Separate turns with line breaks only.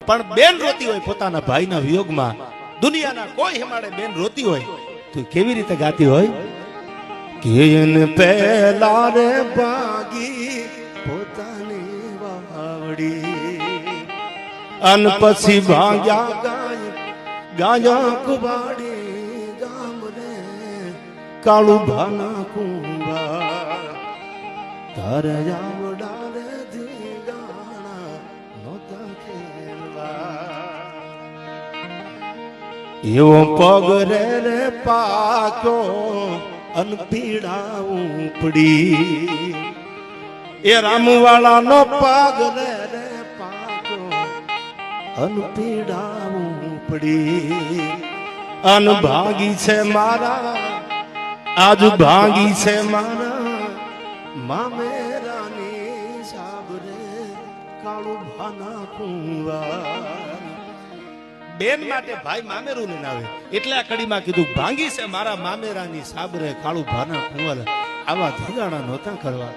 પણ બેન રોતી હોય પોતાના ભાઈના વિયોગમાં, દુનિયાના કોઈ હેમાડે બેન રોતી હોય તો કેવી રીતે ગાતી હોય? કેન પહેલા રે ભાગી પોતાની વાવડી, અન પછી ભાગ્યા ગાયા કુવાડી, ગામ રે કાળુ ભાના કુંભા, તારે આવડા રે ધીગાણા નોતા ખેલવા, એવો પગ રે પાક્યો અન પીડા ઉપડી, એ રામવાળા નો પગ રે પાક્યો અન પીડા ઉપડી, અન ભાગી છે મારા આજ ભાગી છે મારા મામેરાની સાબરે કાળુ ભાના કુંવા. બેન માટે ભાઈ મામેરું લઈને આવે એટલે આ કડીમાં કીધું ભાંગી છે મારા મામેરાની સાબરે કાળુ ભાના કુંવર. આવા ધીગાણા નહોતા કરવા.